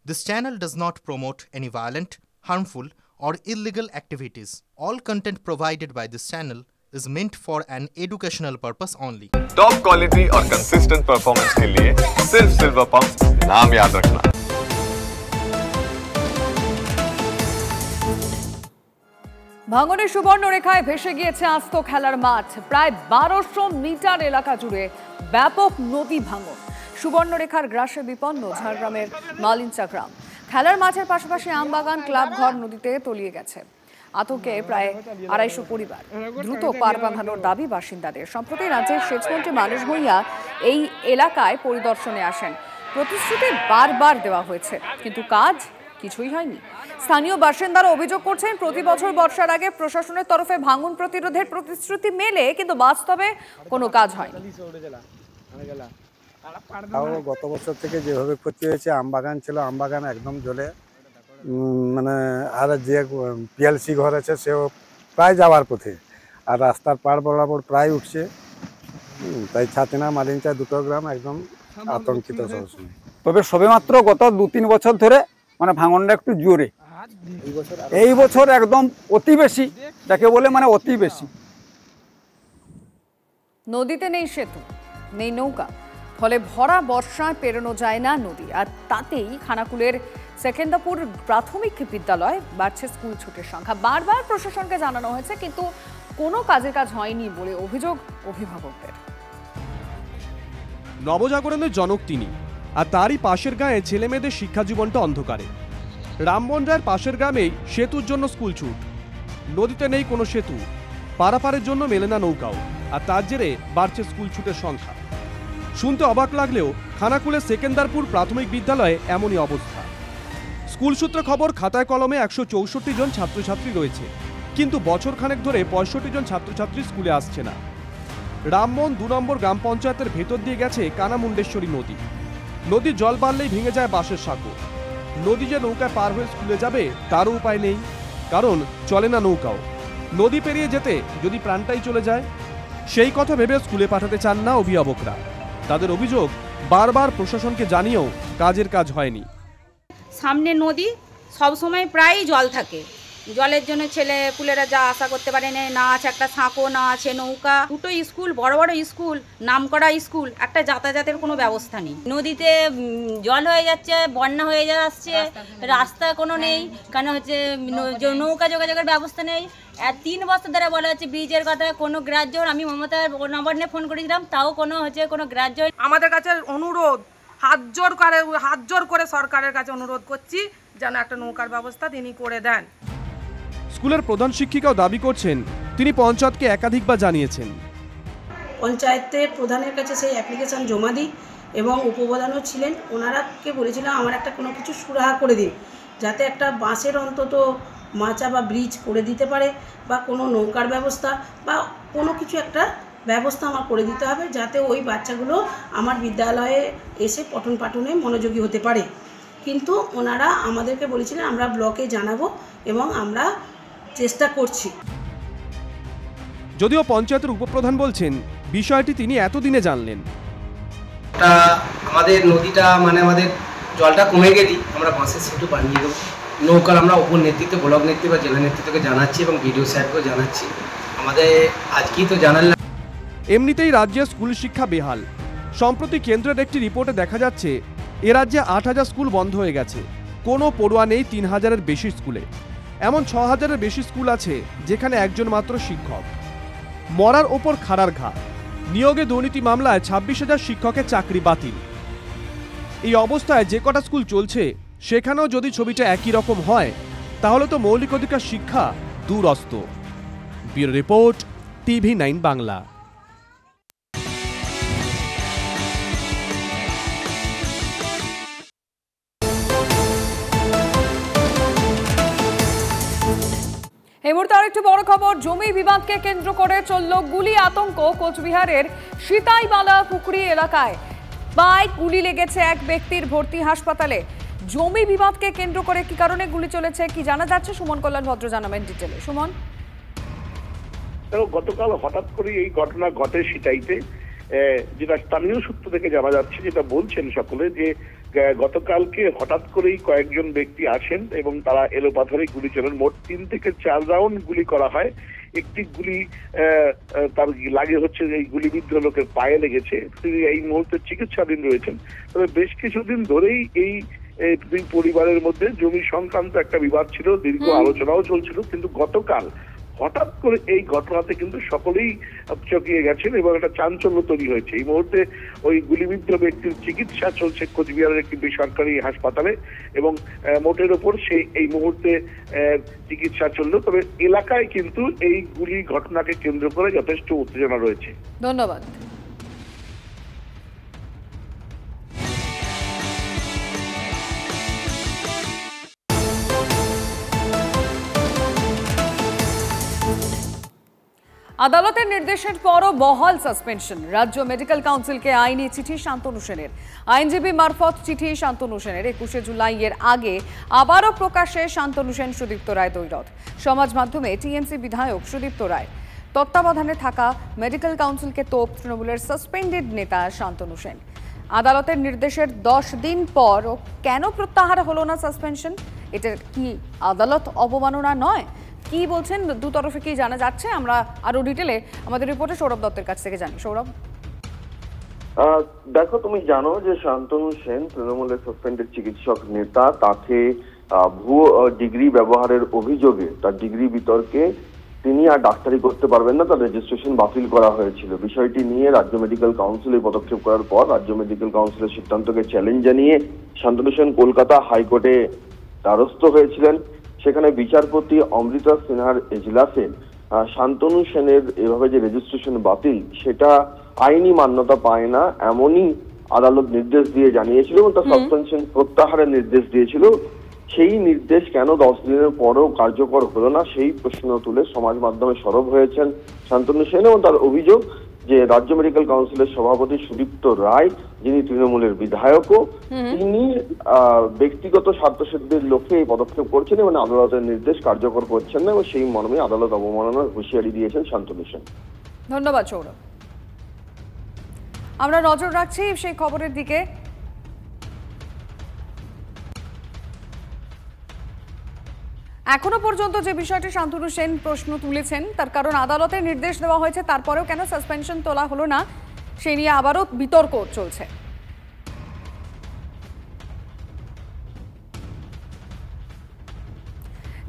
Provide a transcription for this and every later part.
This channel does not promote any violent, harmful, or illegal activities. All content provided by this channel is meant for an educational purpose only. Top quality और consistent performance के लिए सिर्फ silver pump नाम याद रखना। ভাঙনের সুবর্ণরেখায় ভেসে গিয়েছে আস্ত খেলার মাঠ। প্রায় 1200 মিটার এলাকা জুড়ে ব্যাপক নদী ভাঙন। সুবর্ণরেখার গ্রাসে বিপন্ন ঝাড়গ্রামের মালিঞ্চা গ্রাম। খেলার মাঠের পাশাপাশি আমবাগান ক্লাব ঘর নদীতে তলিয়ে গেছে। আতঙ্কে প্রায় 250 পরিবার। দ্রুত পার বাঁধানোর দাবি বাসিন্দাদের। সম্প্রতি রাজ্যের সেচমন্ত্রী মানস ভূঁইয়া এই এলাকায় পরিদর্শনে আসেন। প্রতিশ্রুতি বারবার দেওয়া হয়েছে, কিন্তু কাজ কিছুই হয়নি। স্থানীয় বাসিন্দারা অভিযোগ করছেন, প্রতি বছর বর্ষার আগে প্রশাসনের তরফে ভাঙন প্রতিরোধের প্রতিশ্রুতি মেলে, কিন্তু বাস্তবে কোনো কাজ হয়নি। গত বছর থেকে যেভাবে ক্ষতি হয়েছে, আমবাগান ছিল, আমবাগান একদম জলে, মানে আর যে পিএলসি ঘর আছে সেও প্রায় যাওয়ার পথে, আর রাস্তার পার বরাবর প্রায় উঠছে। তাই ছাতিনা মালিঞ্চা দুটো গ্রাম একদম আতঙ্কিত সবসময়। তবে সবেমাত্র গত 2-3 বছর ধরে মানে ভাঙনটা একটু জোরে, এই বছর একদম অতি বেশি, যাকে বলে মানে অতি বেশি। নদীতে নেই সেতু, নেই নৌকা, ফলে ভরা বর্ষায় পেরোনো যায় না নদী। আর তাতেই খানাকুলের সেকেন্দাপুর প্রাথমিক বিদ্যালয় বাড়ছে স্কুল ছুটির সংখ্যা। বারবার প্রশাসনকে জানানো হয়েছে, কিন্তু কোনো কাজের কাজ হয়নি বলে অভিযোগ অভিভাবকদের। নবজাগরণের জনক তিনি, আর তারই পাশের গাঁয়ে ছেলেমেয়েদের শিক্ষা জীবনটা অন্ধকারে। রামবনরায়ের পাশের গ্রামেই সেতুর জন্য স্কুল ছুট। নদীতে নেই কোনো সেতু, পারাপারের জন্য মেলে না নৌকাও, আর তার জেরে বাড়ছে স্কুল ছুটের সংখ্যা। শুনতে অবাক লাগলেও খানাকুলের সেকেন্দারপুর প্রাথমিক বিদ্যালয়ে এমনই অবস্থা। স্কুল সূত্রে খবর, খাতায় কলমে 164 জন ছাত্রছাত্রী রয়েছে, কিন্তু বছর খানেক ধরে 65 জন ছাত্রছাত্রী স্কুলে আসছে না। রামবন 2 নম্বর গ্রাম পঞ্চায়েতের ভেতর দিয়ে গেছে কানামুন্ডেশ্বরী নদী। নদীর জল বাড়লেই ভেঙে যায় বাঁশের সাঁকো। নদী যে নৌকায় পার হয়ে স্কুলে যাবে তারও উপায় নেই, কারণ চলে না নৌকাও। নদী পেরিয়ে যেতে যদি প্রাণটাই চলে যায়, সেই কথা ভেবে স্কুলে পাঠাতে চান না অভিভাবকরা। তাদের অভিযোগ, বারবার প্রশাসনকে জানিয়েও কাজের কাজ হয়নি। সামনে নদী, সব সময় প্রায়ই জল থাকে। জলের জন্য ছেলে পুলেরা যা আশা করতে পারে না আছে একটা সাঁকো, না আছে নৌকা। দুটো স্কুল, বড় বড় স্কুল, নামকরা স্কুল, একটা যাতায়াতের কোনো ব্যবস্থা নেই। নদীতে জল হয়ে যাচ্ছে, বন্যা হয়ে যাচ্ছে, রাস্তা কোনো নেই, কেন হচ্ছে নৌকা যোগাযোগের ব্যবস্থা নেই। আর 3 বছর ধরে বলা হচ্ছে ব্রিজের কথা, কোনো গ্রাহ্য। আমি মমতার নবান্নে ফোন করেছিলাম, তাও কোনো গ্রাহ্য। আমাদের কাছে অনুরোধ, হাত জোর করে সরকারের কাছে অনুরোধ করছি যেন একটা নৌকার ব্যবস্থা তিনি করে দেন। স্কুলের প্রধান শিক্ষিকাও দাবি করছেন, তিনি পঞ্চায়েতকে একাধিকবার জানিয়েছেন। পঞ্চায়েতের প্রধানের কাছে সেই অ্যাপ্লিকেশন জমা দিই এবং উপপ্রধানও ছিলেন, ওনারাকে বলেছিলাম আমার একটা কোনো কিছু সুরাহা করে দিন, যাতে একটা বাঁশের অন্তত মাচা বা ব্রিজ করে দিতে পারে, বা কোনো নৌকার ব্যবস্থা বা কোনো কিছু একটা ব্যবস্থা আমার করে দিতে হবে, যাতে ওই বাচ্চাগুলো আমার বিদ্যালয়ে এসে পঠন পাঠনে মনোযোগী হতে পারে। কিন্তু ওনারা আমাদেরকে বলেছিলেন আমরা ব্লকে জানাবো এবং আমরা চেষ্টা করছি। যদিও পঞ্চায়েতের উপপ্রধান বলছেন, বিষয়টি তিনি এতদিনে জানলেন। আমাদের নদীটা মানে আমাদের জলটা কমে গেলেই আমরা বাঁশের সেতু বানিয়ে দেবো। নৌকার আমরা উপর নেতৃত্ব, ব্লক নেতৃত্ব বা জেলা নেতৃত্বকে জানাচ্ছি এবং বিডিও সাহেবকেও জানাচ্ছি। আমাদের আজকেই তো জানালাম। এমনিতেই রাজ্যের স্কুল শিক্ষা বেহাল। সম্প্রতি কেন্দ্রের একটি রিপোর্টে দেখা যাচ্ছে, এ রাজ্যে 8000 স্কুল বন্ধ হয়ে গেছে। কোনো পড়ুয়া নেই 3000-এর বেশি স্কুলে। এমন 6000-এর বেশি স্কুল আছে যেখানে একজন মাত্র শিক্ষক। মরার ওপর খাড়ার ঘা। নিয়োগে দুর্নীতি মামলায় 26,000 শিক্ষকের চাকরি বাতিল। এই অবস্থায় যে কটা স্কুল চলছে, সেখানেও যদি ছবিটা একই রকম হয়, তাহলে তো মৌলিক অধিকার শিক্ষা দূরস্ত। Bureau report, TV9 Bangla. এই মুহূর্তে আরেকটি বড় খবর, জমি বিবাদকে কেন্দ্র করে চলল গুলি আতঙ্ক কোচবিহারের সিতাইবালা পুকুরি এলাকায়। বাইক গুলি লেগেছে এক ব্যক্তির, ভর্তি হাসপাতালে। জমি বিবাদকে কেন্দ্র করে কি কারণে গুলি চলেছে কি জানা যাচ্ছে, সুমন কল্যাণ ভদ্র জানাবেন ডিটেলে। সুমন, গতকাল হঠাৎ করে এই ঘটনা ঘটে সিতাইতে, যেটা স্থানীয় সূত্র থেকে জানা যাচ্ছে, যেটা বলছেন সকলে, যে গতকালকে হঠাৎ করেই কয়েকজন ব্যক্তি আসেন এবং তারা এলোপাথারি গুলি চালান। মোট 3 থেকে 4 রাউন্ড গুলি করা হয়। একটি গুলি তার লাগে হচ্ছে এই গুলিবিদ্ধ লোকের পায়ে লেগেছে। তিনি এই মুহূর্তে চিকিৎসাধীন রয়েছেন। তবে বেশ কিছুদিন ধরেই এই দুই পরিবারের মধ্যে জমি সংক্রান্ত একটা বিবাদ ছিল, দীর্ঘ আলোচনাও চলছিল, কিন্তু গতকাল হঠাৎ করে এই ঘটনাতে কিন্তু সকলেই চকিয়ে গেছেন এবং একটা চাঞ্চল্য তৈরি হয়েছে। এই মুহূর্তে ওই গুলিবিদ্ধ ব্যক্তির চিকিৎসা চলছে কোচবিহারের একটি বেসরকারি হাসপাতালে এবং মোটের ওপর সে এই মুহূর্তে চিকিৎসা চলল। তবে এলাকায় কিন্তু এই গুলি ঘটনাকে কেন্দ্র করে যথেষ্ট উত্তেজনা রয়েছে। ধন্যবাদ। আদালতের নির্দেশের পরও বহাল সাসপেনশন। রাজ্য মেডিকেল কাউন্সিলকে আইনি চিঠি শান্তনু সেনের। আইনজীবী মারফত চিঠি শান্তনু সেনের। 21 জুলাই এর আগে আবারও প্রকাশে শান্তনু সেন, সুদীপ্ত রায় দৈরথ। সমাজ মাধ্যমে টিএমসি বিধায়ক সুদীপ্ত রায় তত্ত্বাবধানে থাকা মেডিকেল কাউন্সিলকে তোপ তৃণমূলের সাসপেন্ডেড নেতা শান্তনু সেন। আদালতের নির্দেশের 10 দিন পর কেন প্রত্যাহার হলো না সাসপেনশন? এটা কি আদালত অবমাননা নয়? কি বলছেন দু তরফে কি জানা যাচ্ছে? আমরা আরো ডিটেলে আমাদের রিপোর্টে সৌরভ দত্তের কাছ থেকে জানি। সৌরভ, দেখো, তুমি জানো যে শান্তনু সেন তৃণমূলের সাসপেন্ডেড চিকিৎসক নেতা। তাকে ভুয়ো ডিগ্রি ব্যবহারের অভিযোগে তার ডিগ্রি বিতর্কে তিনি আর ডাক্তারি করতে পারবেন না, তার রেজিস্ট্রেশন বাতিল করা হয়েছিল। বিষয়টি নিয়ে রাজ্য মেডিকেল কাউন্সিল পদক্ষেপ করার পর রাজ্য মেডিকেল কাউন্সিলের সিদ্ধান্তকে চ্যালেঞ্জ জানিয়ে শান্তনু সেন কলকাতা হাইকোর্টে দ্বারস্থ হয়েছিলেন। সেখানে বিচারপতি অমৃতা সিনহার এজলাসে শান্তনু সেনের এভাবে যে রেজিস্ট্রেশন বাতিল, সেটা আইনি মান্যতা পায় না এমনই আদালত নির্দেশ দিয়ে জানিয়েছিল এবং তার সাসপেনশন প্রত্যাহারের নির্দেশ দিয়েছিল। সেই নির্দেশ কেন 10 দিনের পরও কার্যকর হলো না, সেই প্রশ্ন তুলে সমাজ মাধ্যমে সরব হয়েছেন শান্তনু সেন এবং তার অভিযোগ যে রাজ্য মেডিকেল কাউন্সিলের সভাপতি সুদীপ্ত রায়, যিনি তৃণমূলের বিধায়কও, তিনি ব্যক্তিগত স্বার্থসিদ্ধির লক্ষ্যে এই পদক্ষেপ করছেন এবং আদালতের নির্দেশ কার্যকর করছেন না এবং সেই মর্মে আদালত অবমাননার হুঁশিয়ারি দিয়েছেন শান্তনু সেন। ধন্যবাদ সৌরভ। আমরা নজর রাখছি সেই খবরের দিকে। এখনো পর্যন্ত যে বিষয়টি শান্তনু সেন প্রশ্ন তুলেছেন, তার কারণ আদালতের নির্দেশ দেওয়া হয়েছে, তারপরেও কেন সাসপেনশন তোলা হলো না, সে নিয়ে আবারও বিতর্ক চলছে।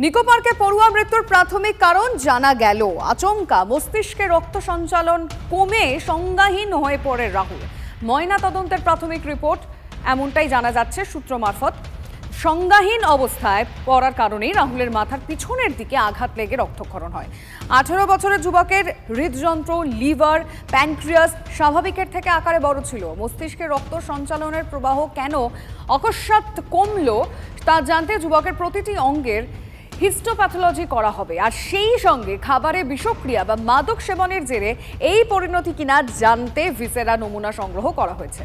নিকো পার্কে পড়ুয়া মৃত্যুর প্রাথমিক কারণ জানা গেল। আচমকা মস্তিষ্কে রক্ত সঞ্চালন কমে সংজ্ঞাহীন হয়ে পড়ে রাহুল। ময়না তদন্তের প্রাথমিক রিপোর্ট এমনটাই জানা যাচ্ছে সূত্র মারফত। সংজ্ঞাহীন অবস্থায় পড়ার কারণেই রাহুলের মাথার পিছনের দিকে আঘাত লেগে রক্তক্ষরণ হয়। 18 বছরের যুবকের হৃদযন্ত্র, লিভার, প্যানক্রিয়াস স্বাভাবিকের থেকে আকারে বড় ছিল। মস্তিষ্কে রক্ত সঞ্চালনের প্রবাহ কেন অকস্মাৎ কমলো তা জানতে যুবকের প্রতিটি অঙ্গের হিস্টোপ্যাথোলজি করা হবে, আর সেই সঙ্গে খাবারে বিষক্রিয়া বা মাদক সেবনের জেরে এই পরিণতি কিনা জানতে ভিসেরা নমুনা সংগ্রহ করা হয়েছে।